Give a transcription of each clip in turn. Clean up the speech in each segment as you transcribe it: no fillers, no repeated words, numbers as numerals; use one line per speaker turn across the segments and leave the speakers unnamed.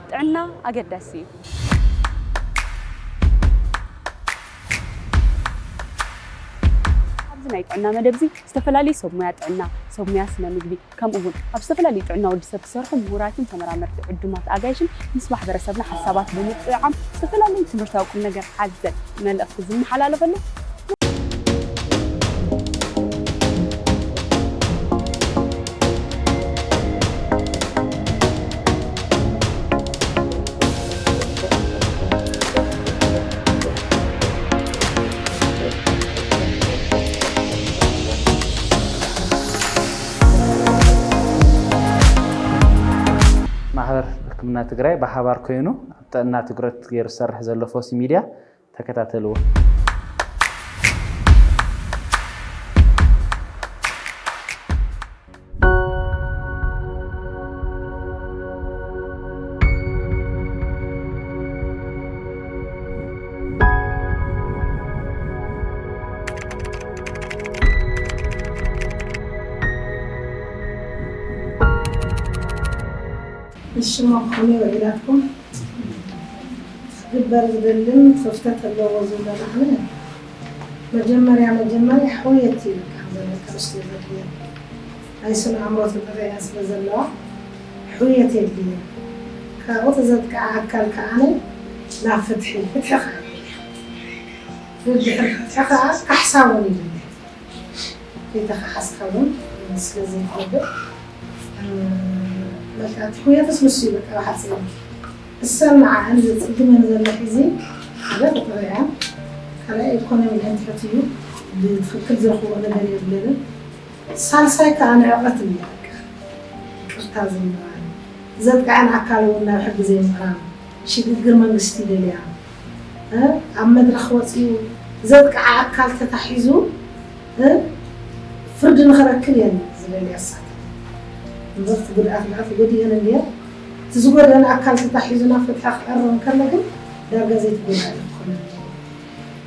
ጥዕና ኣገዳሲ ኣብዚ ናይ ጥዕና መደብ እዚ ዝተፈላለዩ ሰብ ሞያ ጥዕና ሰብ ሞያ ስነ ምግቢ ከምኡ እውን ኣብ ዝተፈላለዩ ጥዕና ወዲ ሰብ ዝሰርሑ ምሁራትን ተመራመርቲ ዕዱማት ኣጋይሽን ምስ ማሕበረሰብና ሓሳባት ብምጥዓም ዝተፈላለዩ ትምህርታዊ ቁም ነገር ሓዘል መልእኽቲ ዝመሓላለፈሉ
ሕክምና ትግራይ በሓባር ኮይኑ ጥዕና ትግረት ገይሩ ዝሰርሕ ዘሎ ፎሲ ሚድያ ተከታተልዎ።
الشمع خوني وإلاتكم جبر زبلن ففتت الله وزولا نحن مجمري حويتي لك هذا لك أستاذ لي هاي سنة عمرات البرية أسبة زلوة حويتي لي كأوت زدك عكال كأني لا فتحي فتح كحساوني لي في تخحس كون مثل زي كده لكن حوية تسمسي لك واحد سلام السمع عند تقدمين ذا اللحيزي هذا بطريقة خلاص يكون من عند فتيو بتفكر زرخو ولا غير بلاد سالساي كان عقلت ليك كرتاز المران زاد كان عقال ولا بحب زي المران شي تقدر ما نستيل ليها عم مدرخ وصيو زاد عقال تتحيزو فرد نخركل يعني زي اللي الساعه نظرت بدأت معه بدي أنا اليوم تزور أنا أكلت تحيزنا في الحق أرم كلكم لا جزيت بها الخلنا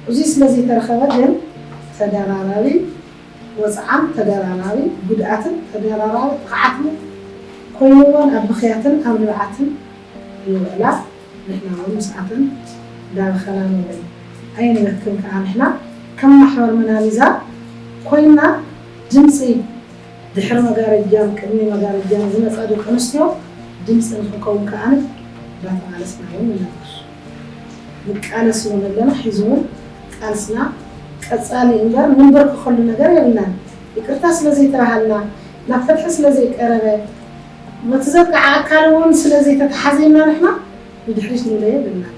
وزيس لذي ترخبهم تدارراوي وزعم تدارراوي بدأت تدارراوي قعتم كيوان أبخياتن أو نبعتن لا نحن ومسعتن دار خلانو أين نكون كعن إحنا كم محور منالزة كوينا جنسي دحر مقارجان كمي مقارجان زنا صادو كنستيو دمس نكون كأنف لا تعالى اسمعون من نقش نقالس ونلنا حزون قالسنا قصالي انجر منبرك كل ነገር يلنا ይቅርታ ስለዚህ ተባሃልና ናፈትሕ ስለዚህ ቀረበ መትዘቅ አካልውን ስለዚህ ተተሐዘና ነحنا بدحرش نليه بنا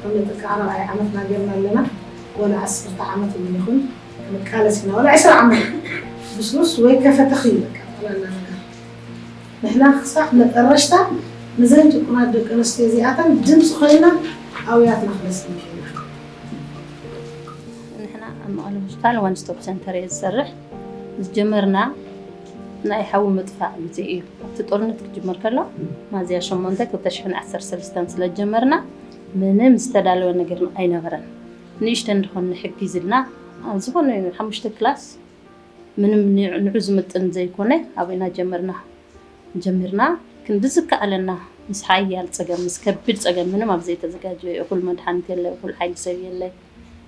كم تقعنا اي عمت ناجرنا لنا ولا 10 عمت من يكون نقالسنا ولا 10 عمت بسوس ويكفى تخيلك ولا نحنا صح نتقرشتا نزنج كنا دك انستيزياتن جنس خينا او يات نخلص
نحنا مقال هوسبيتال وان ستوب سنتر يسرح جمرنا ناي حو مدفع زي تطورنت كجمر كله ما زي شمونتك وتشحن 10 سلستان سلجمرنا منم استدالو ነገር አይነበረን ንሽተን እንደሆነ ሕግዝልና ዝሆነ 5 ክላስ ምንም ንዑዝ ምጥን ዘይኮነ አብና ጀመርና ክንድዝካ አለና ምስ ሓያል ፀገም ምስ ከብድ ፀገም ምንም ኣብ ዘይ ተዘጋጀ እኩል መድሓኒት የለ እኩል ሓይል ሰብ የለ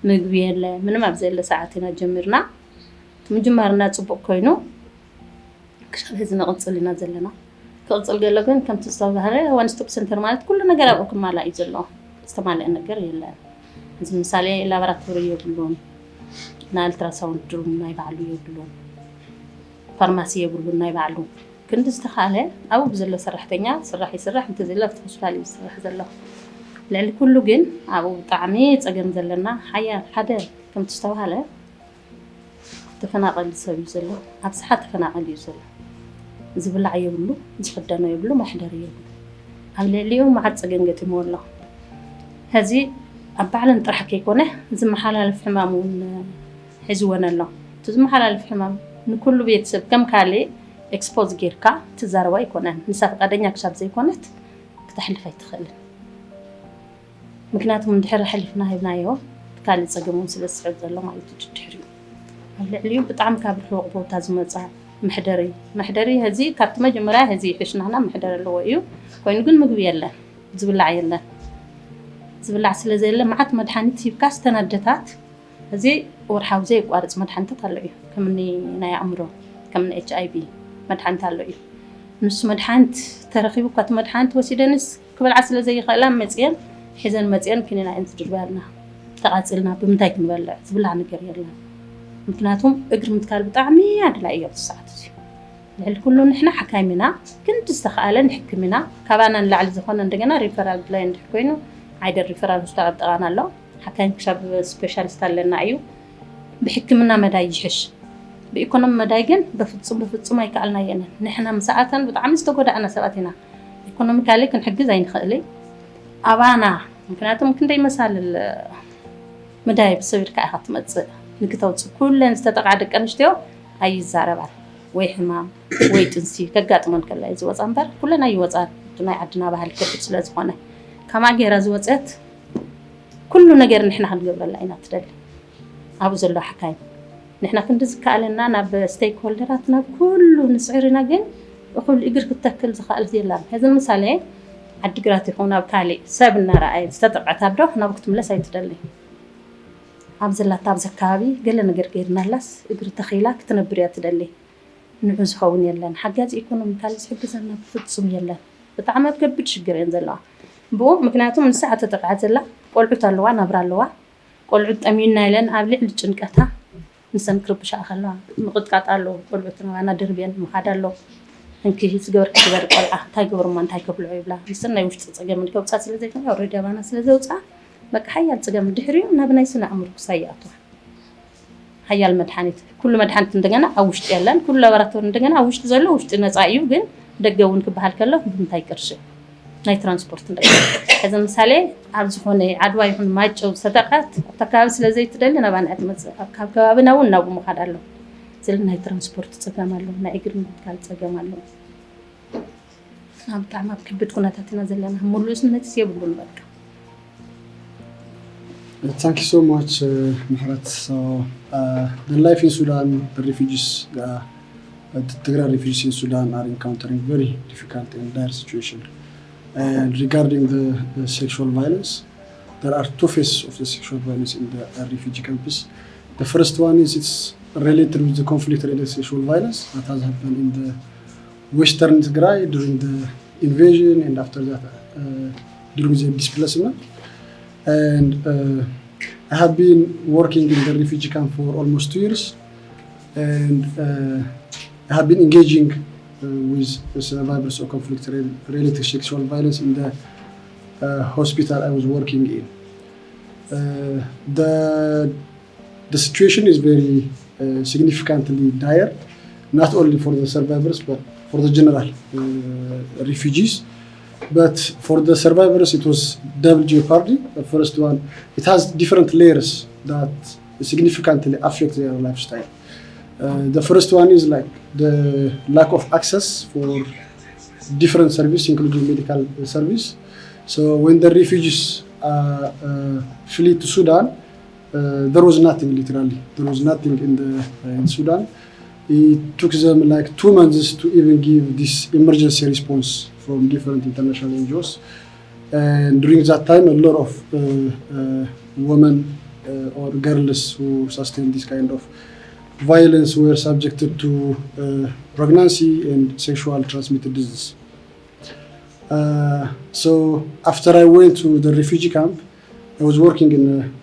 ምግቢ የለ ምንም ኣብ ዘይ ለሰዓትና ጀመርና ምጅማርና ጽቡቅ ኮይኑ ክሻብ ህዝና ቅጽልና ዘለና ክቅጽል ገለ ግን ከም ተስተባህለ ዋን ስቶፕ ሴንተር ማለት ኩሉ ነገር ኣብኩም ማላ እዩ ዘሎ ዝተማለአ ነገር የለ እዚ ምሳሌ ላቦራቶሪ የብሉን نا التراساوند دروم ناي بعلو يبلون فارماسي يبلون ناي بعلو كنت استخاله أو بزلة سرحتنيا سرح يسرح أنت زلة في تشفالي بسرح زلة لأن كله جن أو طعميت أجن زلنا حياة حدا كم تستوهله تفناقل سوي زلة عبسحات تفناقل يزلة زبلة يبلو زخدنا يبلو ما حدا يبلو على اليوم ما عاد أجن جت مولا هذه أبعلن طرح كيكونه زي محل الفحمامون حزونا الله تزم حلال في حمام نكل بيتسب كم كالي اكسبوز غيركا تزاروا يكونن نساف قدنيا كشاب زي كونت كتحلف يتخل مكناتهم دحر حلفنا هبنايو كالي صقمون سلسعود زلو مالتو تدحريو اليوم بطعم كاب الحقوق بوتا زمصا محدري هذه كابت مجمرا هذه حشنا هنا محدر اللي ويو وين نقول مغبي يلا ዝብላዕ የለን ዝብላዕ ስለ ዘየለ መዓት መድሓኒት ሂብካ ዝተናደታት እዚ ወርሓዊ ዘይቋርፅ መድሓኒታት ኣሎ እዩ ከምኒ ናይ ኣእምሮ ከምኒ HIV መድሓኒት ኣሎ እዩ ንሱ መድሓኒት ተረኺቡ ኳት መድሓኒት ወሲደንስ ክበልዓ ስለ ዘይኽእላ መፅየን ሒዘን መፅየን ክኒና እን ዝድርባልና ተቓፂልና ብምንታይ ክንበልዕ ዝብላዕ ነገር የለን ምክንያቱም እግሪ ምትካል ብጣዕሚ ኣድላይ እዩ ሰዓት እዚ ልዕሊ ኩሉ ንሕና ሓካይምና ግን ዝተኸኣለ ንሕክምና ካባና ንላዕሊ ዝኾነ እንደገና ሪፈራል ብላይ እንድሕ ኮይኑ ዓይደር ሪፈራል ሆስፒታል ኣጠቓና ኣሎ ሓካይም ክሻብ ስፔሻሊስት ኣለና እዩ ብሕክምና መዳይ ይሕሽ ብኢኮኖሚ መዳይ ግን በፍጹም ኣይከኣልና የለን ንሕና ምሰዓተን ብጣዕሚ ዝተጎዳእና ሰባት ኢና ኢኮኖሚካሊ ክንሕግዝ ኣይንኽእልይ ኣባና ምክንያቱም ክንደይ መሳልል መዳይ ብሰቢርካ ኢኻ ትመፅእ ንክተውፅእ ኩለን ዝተጠቕዓ ደቂ ኣንስትዮ ኣይዛረባን ወይ ሕማም ወይ ጥንሲ ከጋጥመን ከላ እዩ ዝወፃ እምበር ኩለን ኣይወፃን ናይ ዓድና ባህሊ ከቢድ ስለ ዝኾነ ከማ ጌራ ዝወፀት ኩሉ ነገር ንሕና ክንገብረላ ኢና ትደሊ ኣብኡ ዘሎ ሓካይም ንሕና ክንዲ ዝከኣለና ናብ ስቴክ ሆልደራት ናብ ኩሉ ንፅዕርና ግን እኹል እግር ክትተክል ዝኽእል የላን ሕዚ ምሳሌ ዓዲግራት ይኹን ኣብ ካሊእ ሰብ እናረኣየ ዝተጠቕዐት ኣዶ ናብ ክትምለስ ኣይትደሊ ኣብ ዘላታ ኣብዚ ከባቢ ገለ ነገር ገይርናላስ እግሪ ተኺላ ክትነብር እያ ትደሊ ንዑ ዝኸውን የለን ሓጋዚ ኢኮኖሚካሊ ዝሕግዘና ብፍፁም የለን ብጣዕሚ ኣብ ከቢድ ሽግር እየን ዘለዋ ብኡ ምክንያቱም ንስሓ ተጠቕዓት ዘላ ቆልዑት ኣለዋ ናብራ ኣለዋ ቆልዑት ጠሚዩና ኢለን ኣብ ልዕሊ ጭንቀታ ንሰን ክርብሻ ከለዋ ምቕጥቃጥ ኣሎ ቆልዑት ናባና ድርብየን ምኻድ ኣሎ እንኪ ዝገበር ክግበር ቆልዓ እንታይ ግብርማ እንታይ ከብልዑ ይብላ ንስን ናይ ውሽጢ ፀገም ከውፃእ ስለ ዘይኮነ ኦልሬዲ ኣባና ስለ ዘውፃእ በቃ ሓያል ፀገም ድሕሪኡ ናብ ናይ ስነ ኣእምሮ ክሳይኣትዋ ሓያል መድሓኒት ኩሉ መድሓኒት እንደገና ኣብ ውሽጢ የለን ኩሉ ላቦራቶሪ እንደገና ኣብ ውሽጢ ዘሎ ውሽጢ ነፃ እዩ ግን ደገ እውን ክበሃል ከሎ ብምንታይ ቅርሺ ናይ ትራንስፖርት እንደገና ሕዚ ምሳሌ ኣብ ዝኾነ ዓድዋ ይኹን ማጨው ዝተጠቕዓት ኣብታ ከባቢ ስለ ዘይትደሊ ናባና ትመፅእ ካብ ከባቢና እውን ናብኡ ምኻድ ኣሎ ስለ ናይ ትራንስፖርት ፀገም ኣሎ ናይ እግሪ ምትካል ፀገም ኣሎ ብጣዕሚ ኣብ ከቢድ ኩነታት ኢና ዘለና ሙሉእስነት የብሉን በቃ
Thank you so much, Mehret. So, the life in Sudan, the refugees, the Tigray refugees in Sudan are encountering very difficult and dire situation. And regarding the sexual violence, there are two phases of the sexual violence in the refugee camps. The first one is it's related with the conflict-related sexual violence that has happened in the western Tigray during the invasion and after that during the displacement. And I have been working in the refugee camp for almost 2 years, and I have been engaging with the survivors of conflict-related sexual violence in the hospital I was working in. The situation is very significantly dire, not only for the survivors but for the general refugees. But for the survivors, it was double jeopardy. The first one, it has different layers that significantly affect their lifestyle. The first one is like the lack of access for different services, including medical service. So when the refugees flee to Sudan, there was nothing literally. There was nothing in Sudan. It took them like 2 months to even give this emergency response from different international NGOs. And during that time, a lot of women or girls who sustained this kind of violence were subjected to pregnancy and sexual transmitted disease. So after I went to the refugee camp, I was working in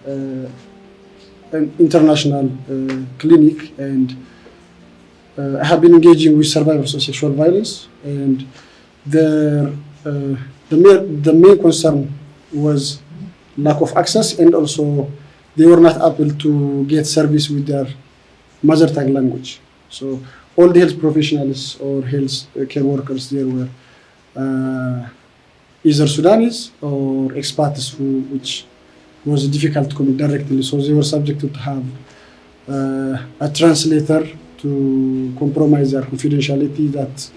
an international clinic, and I have been engaging with survivors of sexual violence, and the main concern was lack of access, and also they were not able to get service with their mother tongue language. So all the health professionals or health care workers there were either Sudanese or expats which was difficult to communicate directly. So they were subjected to have a translator to compromise their confidentiality. That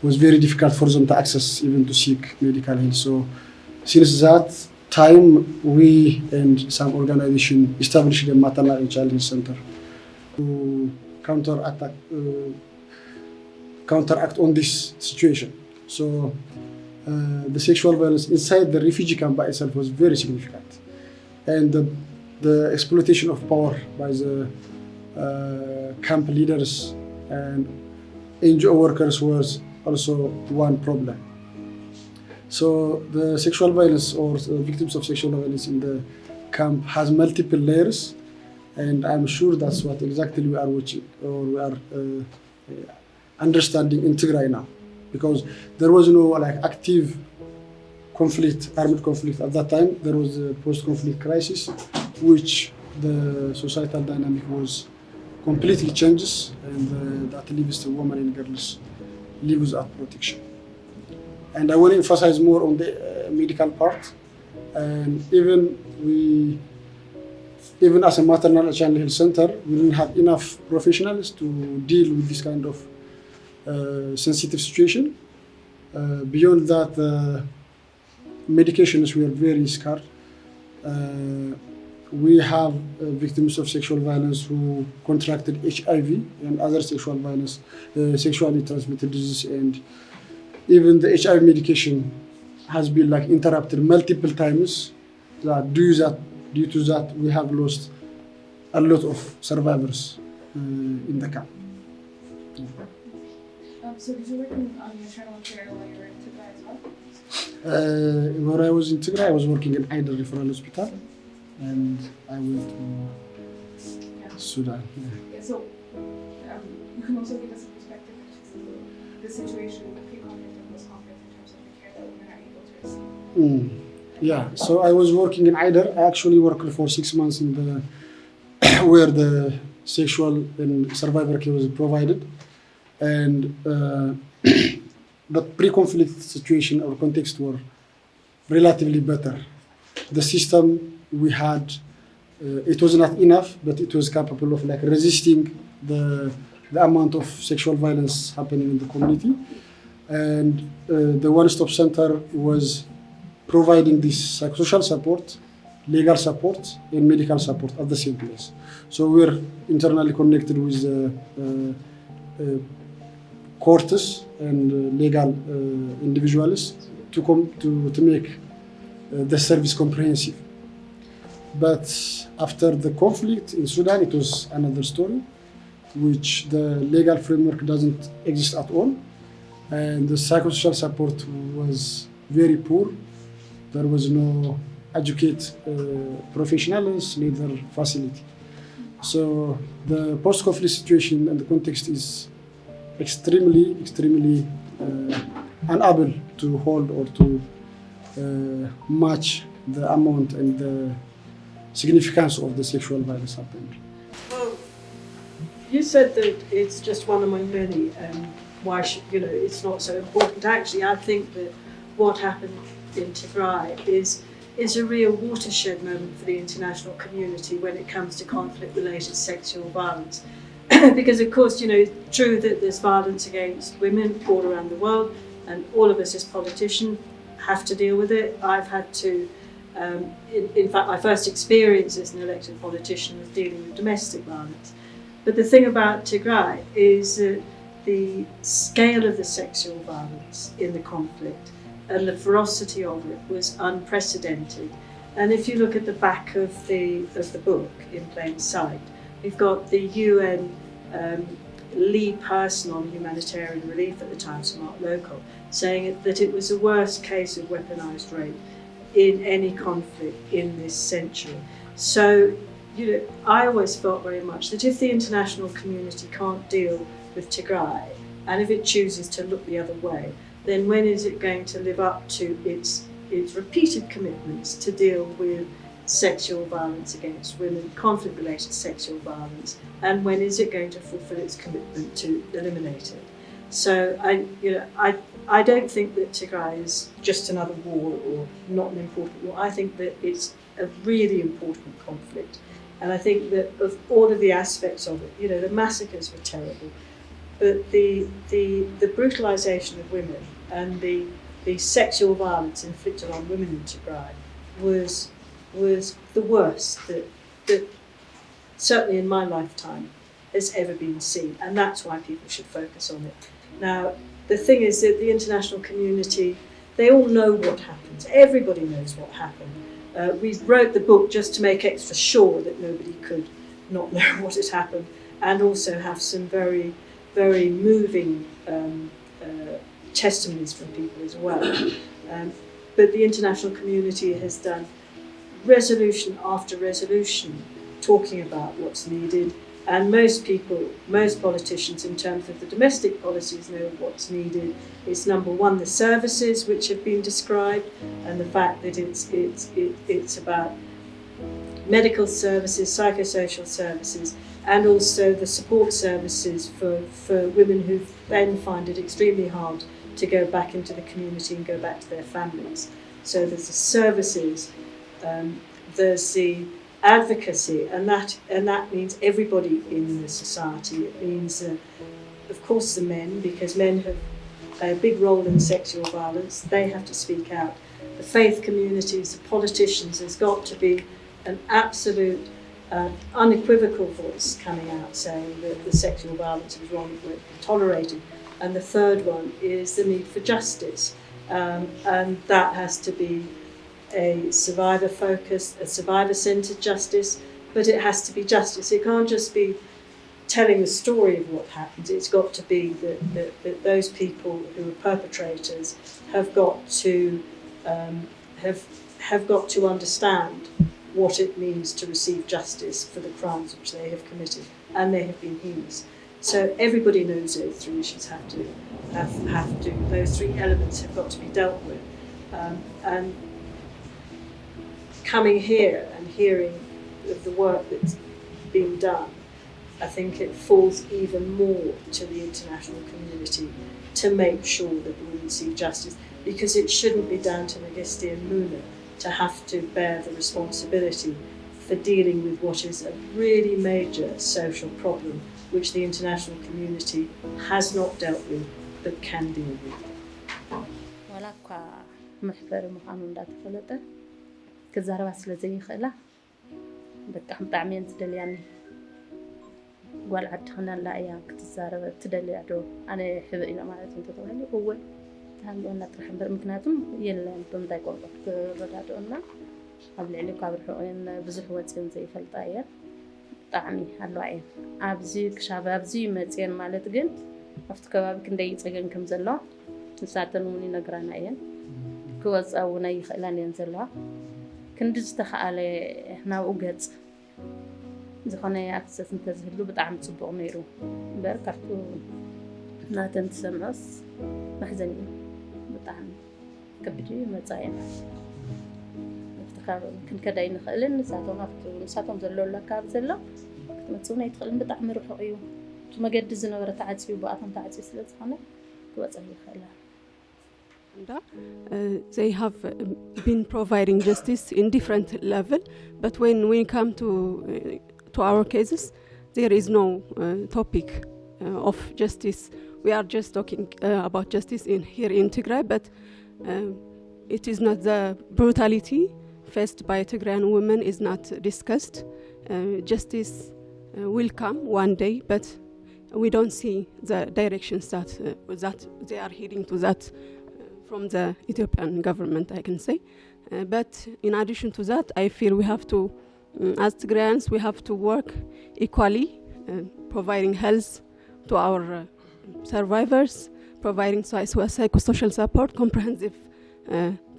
was very difficult for them to access, even to seek medical help. So since that time, we and some organization established a maternal and child health center to counteract on this situation. So the sexual violence inside the refugee camp by itself was very significant. And the exploitation of power by the camp leaders and NGO workers was also one problem. So the sexual violence or victims of sexual violence in the camp has multiple layers, and I'm sure that's what exactly we are watching or we are understanding in Tigray now, because there was no like active conflict, armed conflict at that time. There was a post-conflict crisis, which the societal dynamic was completely changes, and that leaves the women and girls live without protection. And I want to emphasize more on the medical part. And even as a maternal and child health center, we didn't have enough professionals to deal with this kind of sensitive situation. Beyond that, medications were very scarce. We have victims of sexual violence who contracted HIV and other sexual violence, sexually transmitted disease, and even the HIV medication has been like interrupted multiple times. Due to that, we have lost a lot of survivors in the camp.
So did you work on maternal care while you were in Tigray as well?
When I was in Tigray, I was working in Eider Referral Hospital, and I went to Sudan.
Yeah, so you can also give us a perspective into the situation pre-conflict and post-conflict in terms of the care that women are able to receive.
Yeah, so I was working in Eider. I actually worked for 6 months in the where the sexual and survivor care was provided, and the pre-conflict situation or context were relatively better. The system we had, it was not enough, but it was capable of like resisting the amount of sexual violence happening in the community. And the one-stop center was providing this psychosocial support, legal support, and medical support at the same place. So we're internally connected with courts and legal individuals to make the service comprehensive. But after the conflict in Sudan, it was another story, which the legal framework doesn't exist at all, and the psychosocial support was very poor. There was no educated professionals, neither facility. So the post-conflict situation and the context is extremely unable to hold or to match the amount and the significance of the sexual violence happened.
Well, you said that it's just one among many, and why should, it's not so important. Actually, I think that what happened in Tigray is a real watershed moment for the international community when it comes to conflict-related sexual violence. Because of course, it's true that there's violence against women all around the world, and all of us as politicians have to deal with it. I've had to, in fact, my first experience as an elected politician was dealing with domestic violence. But the thing about Tigray is that the scale of the sexual violence in the conflict and the ferocity of it was unprecedented. And if you look at the back of the book in plain sight, we've got the UN lead person on humanitarian relief at the time, Smart Local, saying that it was the worst case of weaponized rape in any conflict in this century. So, I always felt very much that if the international community can't deal with Tigray, and if it chooses to look the other way, then when is it going to live up to its repeated commitments to deal with sexual violence against women, conflict-related sexual violence, and when is it going to fulfill its commitment to eliminate it? So I don't think that Tigray is just another war or not an important war. I think that it's a really important conflict, and I think that of all of the aspects of it, the massacres were terrible, but the brutalization of women and the sexual violence inflicted on women in Tigray was the worst that certainly in my lifetime has ever been seen, and that's why people should focus on it. Now, the thing is that the international community, they all know what happens. Everybody knows what happened. We wrote the book just to make extra sure that nobody could not know what had happened, and also have some very, very moving testimonies from people as well. But the international community has done resolution after resolution talking about what's needed, and most people, most politicians in terms of the domestic policies know what's needed. It's number one, the services which have been described, and the fact that it's about medical services, psychosocial services, and also the support services for women who then find it extremely hard to go back into the community and go back to their families. So there's the services, there's the advocacy, and that means everybody in the society. It means, of course, the men, because men have a big role in sexual violence. They have to speak out. The faith communities, the politicians, there's got to be an absolute, unequivocal voice coming out saying that the sexual violence is wrong, it won't be tolerated. And the third one is the need for justice, and that has to be a survivor-focused, a survivor-centred justice, but it has to be justice. It can't just be telling the story of what happened. It's got to be that those people who are perpetrators have got to have got to understand what it means to receive justice for the crimes which they have committed, and they have been heinous. So everybody knows those three issues have to those three elements have got to be dealt with, and coming here and hearing of the work that's being done, I think it falls even more to the international community to make sure that we receive justice, because it shouldn't be down to Mengistu and Muna to have to bear the responsibility for dealing with what is a really major social problem which the international community has not dealt with but can deal with.
كزاربا سلازي خلا بقى مطعمين تدلياني قال عد خنا لا يا كتزارب تدلي عدو انا حب الى معناته انت تقولي هو تهمنا ترحم بمكناتهم يلا بمداي قول رادادونا قبل عليك ابرحون بزح وصين زي فلطاير طعمي هلواي ابزي كشاب ابزي مصين ማለት ግን after ከባቢ ክንደይ ጽገን ከም ዘሎ ንሳተን ምን ይነግራና እየን ክወጻው ናይ ይخላን ዘሎ ክንድዝ ተኻለ ናው ገጽ ዝኾነ ኣክሰስ እንተዝህሉ ብጣዕሚ ጽቡቕ ነይሩ በርካቱ ናተን ተሰምዕስ محزن بطعم كبدي مصايم افتخار كن كداي نخلن نساتهم زلو لك زلو كتمصونا يتخلن بطعم روحو ايو تمجد زنبره تعصيو باطن تعصي ስለዝኾነ ክወጽእ ይኽእላል.
They have been providing justice in different level, but when we come to our cases, there is no topic of justice. We are just talking about justice here in Tigray, but it is not the brutality faced by Tigrayan women is not discussed. Justice will come one day, but we don't see the directions that they are heading to that from the Ethiopian government, I can say. But in addition to that, I feel we have to, as Tigrayans, we have to work equally, providing health to our survivors, providing psychosocial support, comprehensive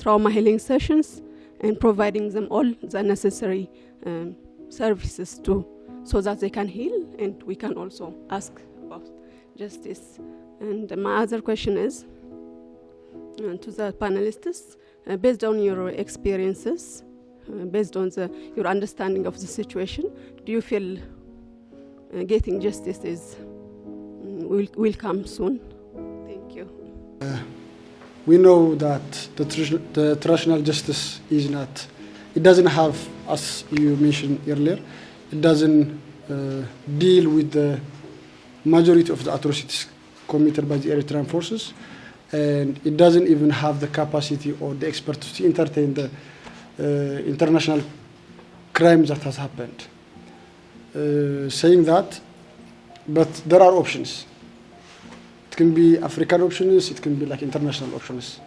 trauma healing sessions, and providing them all the necessary services so that they can heal, and we can also ask about justice. And my other question is to the panelists, based on your experiences, based on your understanding of the situation, do you feel getting justice will come soon? Thank you.
We know that the traditional justice is not, it doesn't have, as you mentioned earlier, it doesn't deal with the majority of the atrocities committed by the Eritrean forces, and it doesn't even have the capacity or the expertise to entertain the international crime that has happened. Saying that, but there are options. It can be African options, it can be like international options.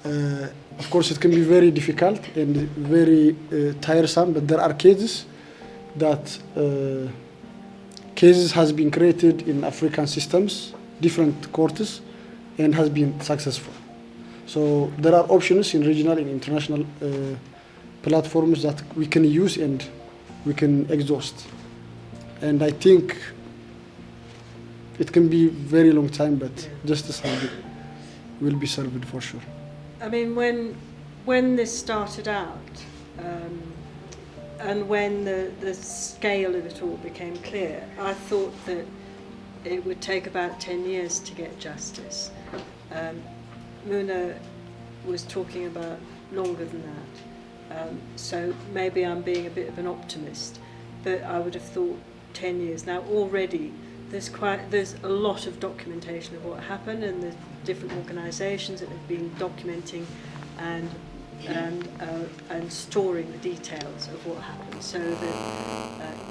Of course, it can be very difficult and very tiresome, but there are cases that cases has been created in African systems, different courts, and has been successful. So there are options in regional and international platforms that we can use and we can exhaust. And I think it can be very long time, but justice will be served for sure.
I mean, when this started out, and when the scale of it all became clear, I thought that it would take about 10 years to get justice. Muna was talking about longer than that. So maybe I'm being a bit of an optimist, but I would have thought 10 years. Now already there's a lot of documentation of what happened, and there's different organisations that have been documenting and storing the details of what happened, so that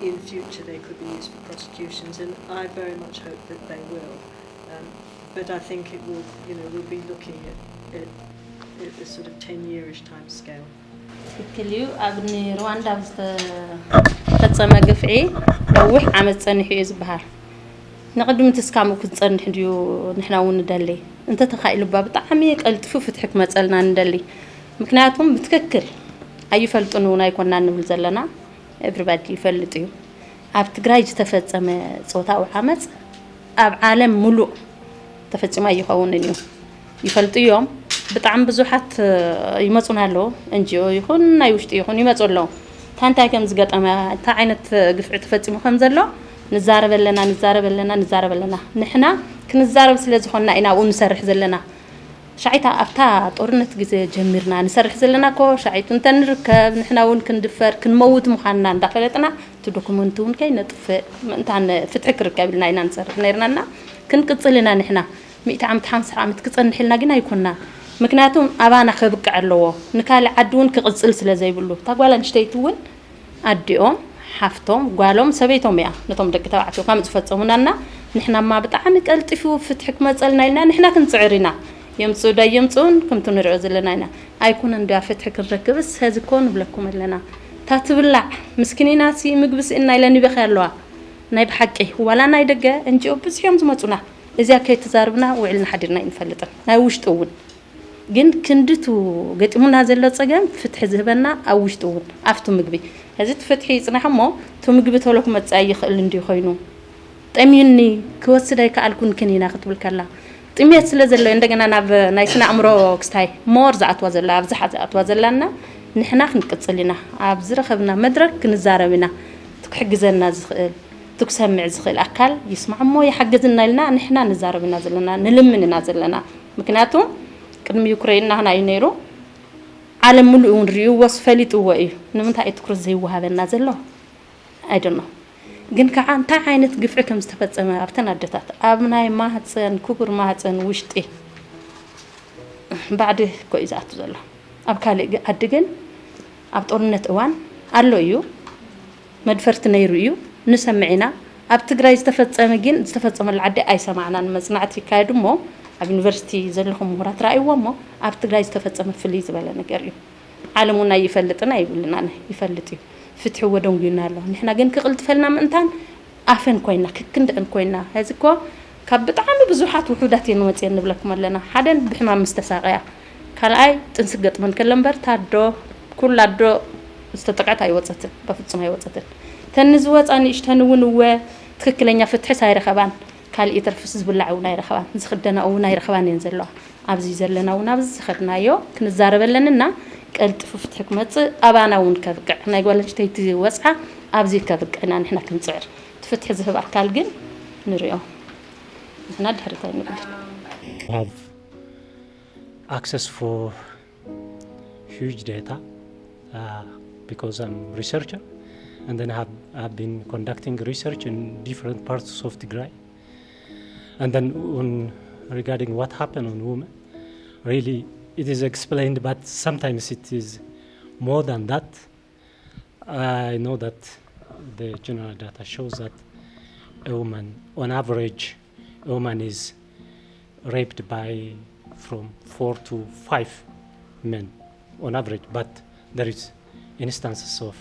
in future they could be used for prosecutions, and I very much hope that they will. But I think it will, we'll be looking at the sort of 10-yearish time scale.
ትክክል እዩ ኣብ ሩዋንዳ ዝተፈፀመ ግፍዒ ነዊሕ ዓመት ፀኒሑ እዩ ዝበሃል ንቅድሚት እስካብ ክፀንሕ ድዩ ንሕና እውን ንደሊ እንተተኻኢሉባ ብጣዕሚ ቀልጥፉ ፍትሒ ክመፀልና ንደሊ ምክንያቱም ብትክክል ኣይፈልጡን እውን ኣይኮንና ንብል ዘለና ኤቭሪባዲ ይፈልጥ እዩ ኣብ ትግራይ ዝተፈፀመ ጾታዊ ዓመፅ ኣብ ዓለም ሙሉእ ተፈፂማ ይኸውን እዩ ይፈልጡ እዮም ብጣዕሚ ብዙሓት ይመጹና ኣሎ እንጂኦ ይኹን ናይ ውሽጢ ይኹን ይመጹ ኣሎ ታንታይ ከም ዝገጠመ ታ ዓይነት ግፍዒ ተፈፂሙ ከም ዘሎ ንዛረበለና ንሕና ክንዛረብ ስለ ዝኾንና ኢና እውን ንሰርሕ ዘለና ሻዒታ ኣብታ ጦርነት ግዜ ጀሚርና ንሰርሕ ዘለና ኮ ሻዒቱ እንተንርከብ ንሕና እውን ክንድፈር ክንመውት ምዃንና እንዳፈለጥና እቲ ዶክመንት እውን ከይነጥፍእ ምእንታን ፍትሒ ክርከብልና ኢና ንሰርሕ ነይርናና ክንቅፅልና ንሕና 100 ዓመት 50 ዓመት ክፀንሕልና ግን ኣይኮንና ምክንያቱም ኣባና ከብቅዕ ኣለዎ ንካልእ ዓዲ እውን ክቕፅል ስለ ዘይብሉ ታጓላ ንሽተይቱ እውን ኣዲኦም ሓፍቶም ጓሎም ሰበይቶም እያ ነቶም ደቂ ተባዕትዮ ከም ዝፈፀሙናና ንሕናማ ብጣዕሚ ቀልጢፉ ፍትሒ ክመፀልና ኢልና ንሕና ክንፅዕሪና የምፁን ከምቱ ንሪኦ ዘለና ኢና ኣይኮነ እንድያ ፍትሒ ክንረክብስ ሕዚ ኮ ንብለኩም ኣለና ታትብላዕ ምስኪኒናሲ ምግብስ እና ኢለን ይበኺ ኣለዋ ናይ ብሓቂ ዋላ ናይ ደገ እንጂኦ ብዙሕዮም ዝመፁና እዚያ ከይተዛርብና ውዕልና ሓዲርና ይንፈልጥን ናይ ውሽጡ እውን ግን ክንድቱ ገጢሙና ዘሎ ፀገም ፍትሒ ዝህበና ኣብ ውሽጡ እውን ኣፍቱ ምግቢ እዚ ፍትሒ ይፅናሕሞ ቱ ምግቢ ተሎ ክመፅእ ይኽእል እንዲ ኮይኑ ጠሚዩኒ ክወስደይ ከኣልኩን ከኒና ክትብል ከላ ጥሜት ስለ ዘሎ እንደገና ናብ ናይ ስነ ኣእምሮ ክስታይ ሞር ዝኣትዋ ዘላ ኣብዝሓ ዝኣትዋ ዘላና ንሕና ክንቅፅልና ኣብ ዝረኸብና መድረክ ክንዛረብና ትክሕግዘና ዝኽእል ትክሰምዕ ዝኽእል ኣካል ይስማዕሞ ይሓግዝና ኢልና ንሕና ንዛረብና ዘለና ንልምንና ዘለና ምክንያቱም ቅድሚ ዩክሬን ናህና እዩ ነይሩ ዓለም ሙሉእ እውን ርዩዎስ ፈሊጥዎ እዩ ንምንታይ ትኩረት ዘይወሃበና ዘሎ I don't know ግን ከዓ እንታይ ዓይነት ግፍዒ ከም ዝተፈፀመ ኣብተን ኣደታት ኣብ ናይ ማህፀን ክቡር ማህፀን ውሽጢ ባዕድ ኮ እዩ ዝኣቱ ዘሎ ኣብ ካልእ ዓዲ ግን ኣብ ጦርነት እዋን ኣሎ እዩ መድፈርቲ ነይሩ እዩ ንሰምዒና ኣብ ትግራይ ዝተፈፀመ ግን ዝተፈፀመሉ ዓዲ ኣይሰማዕናን መፅናዕቲ ይካየዱ እሞ ኣብ ዩኒቨርሲቲ ዘለኹም ምሁራት ረኣይዎ እሞ ኣብ ትግራይ ዝተፈፀመ ፍልይ ዝበለ ነገር እዩ ዓለም እውን ይፈልጥና ይብልና ይፈልጥ እዩ ፍትሒ ወደንጉና ኣሎ ንሕና ግን ክቕልጥፈልና ምእንታን ኣፈን ኮይና ክክንድን ኮይና ሕዚ ኮ ካብ ብጣዕሚ ብዙሓት ውሑዳት የንወፅየን ንብለኩም ኣለና ሓደን ብሕማም ምስተሳቐያ ካልኣይ ጥንሲ ገጥመን ከለምበር ታዶ ኩላ ዶ ዝተጠቃዕት ኣይወፀትን በፍጹም ኣይወፀትን ተን ዝወፃ ንእሽተን እውን እወ ትክክለኛ ፍትሒ ሳይረኸባን ካልእ ተርፍስ ዝብላዕ እውን ኣይረኸባን ዝኽደና እውን ኣይረኸባን እየን ዘለዋ ኣብዚ ዘለና እውን ኣብዚ ዝኸድናዮ ክንዛረበለንና ቀልጥፉ ፍትሒ ክመፅእ ኣባና እውን ከብቅዕ ናይ ጓል ኣንስተይቲ ወፅዓ ኣብዚ ከብቅዕና ንሕና ክንፅዕር ትፍትሒ ዝህብ ኣካል ግን ንሪኦ ንሕና ድሕሪታ ንብል
have access for huge data because I'm a researcher and then have been conducting research in different parts of Tigray and then regarding what happened on women really it is explained but sometimes it is more than that. I know that the general data shows that a woman on average a woman is raped by from 4 to 5 men on average, but there is instances of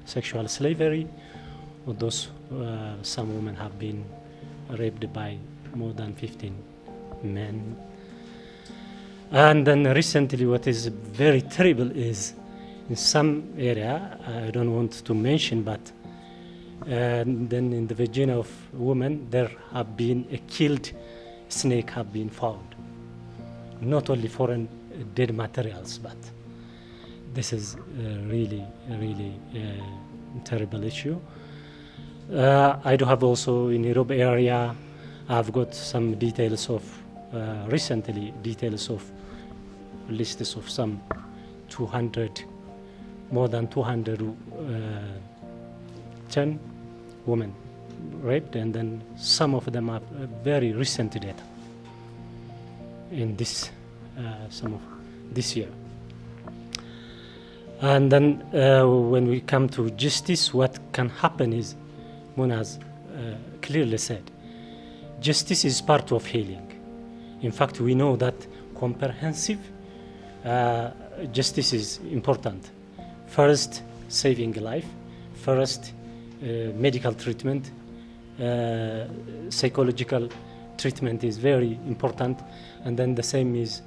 sexual slavery, or those some women have been raped by more than 15 men. And then recently what is very terrible is in some area, I don't want to mention, but then in the vagina of women there have been a killed snake have been found. Not only foreign dead materials, but this is really terrible issue. I do have also in Europe area, I've got some details of recently details of lists of some 200, more than 210 women raped, and then some of them are very recent data in this some of this year. And then when we come to justice, what can happen is, Mona has clearly said, justice is part of healing. In fact, we know that comprehensive justice is important. First, saving life. First, medical treatment. Psychological treatment is very important. And then the same is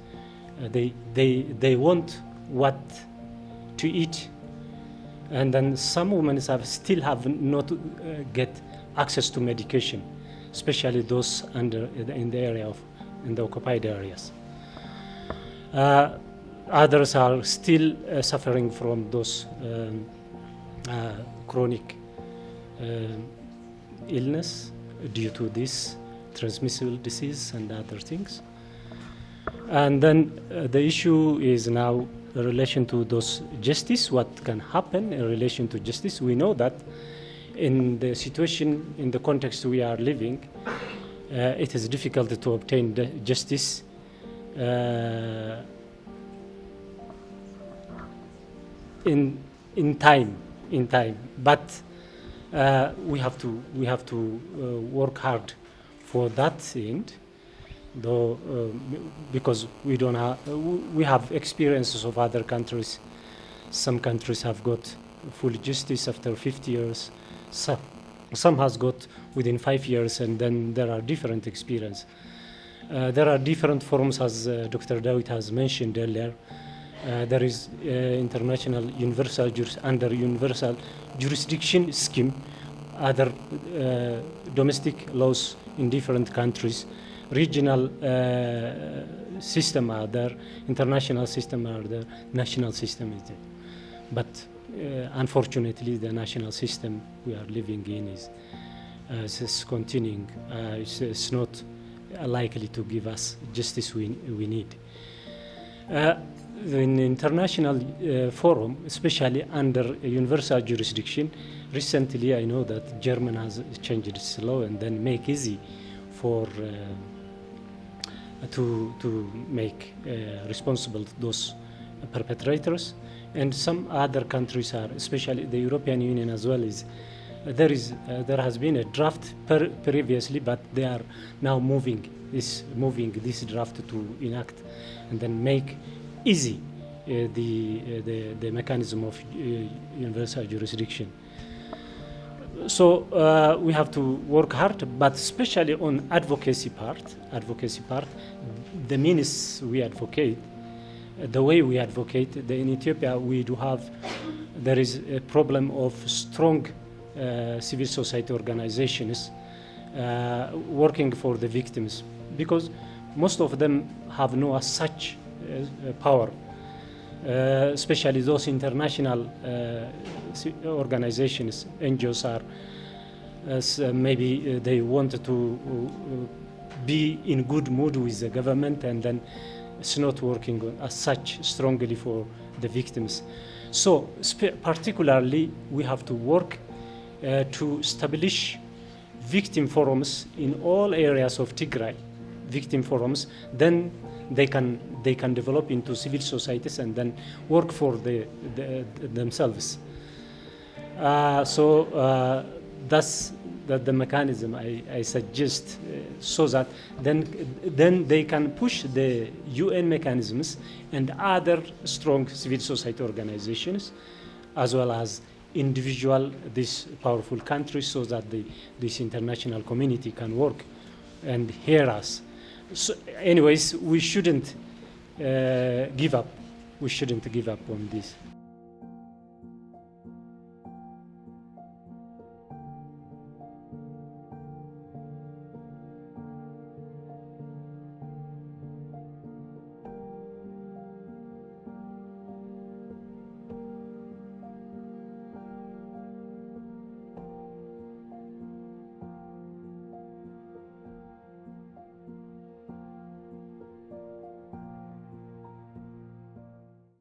they want what to eat. And then some women still have not get access to medication, especially those in the area of in the occupied areas. Others are still suffering from those chronic illness due to this transmissible disease and other things. And then the issue is now in relation to those justice, what can happen in relation to justice. We know that in the situation, in the context we are living, it is difficult to obtain the justice in time. But we have to work hard for that end, though, because we don't have we have experiences of other countries. Some countries have got full justice after 50 years. Some has got within 5 years, and then there are different experiences. There are different forms, as Dr. Dawit has mentioned earlier. There is international universal jurisdiction scheme, other domestic laws in different countries, regional system are there, international system are there, national system is there. But unfortunately, the national system we are living in is continuing. It's not likely to give us justice we need. In international forum, especially under universal jurisdiction, recently I know that Germany has changed its law and then make easy for to make responsible those perpetrators. And some other countries are, especially the European Union as well, is there has been a draft previously, but they are now moving this draft to enact and then make easy the mechanism of universal jurisdiction. So we have to work hard, but especially on advocacy part, the means we advocate, the way we advocate. In Ethiopia, there is a problem of strong civil society organizations working for the victims, because most of them have no such power, especially those international organizations, NGOs are, maybe they want to be in good mood with the government, and then it's not working as such strongly for the victims. So particularly we have to work to establish victim forums in all areas of Tigray, victim forums. Then they can develop into civil societies and then work for themselves. So that's the mechanism I suggest, so that then they can push the UN mechanisms and other strong civil society organizations, as well as individual these powerful countries, so that this international community can work and hear us. So anyways, we shouldn't give up. We shouldn't give up on this.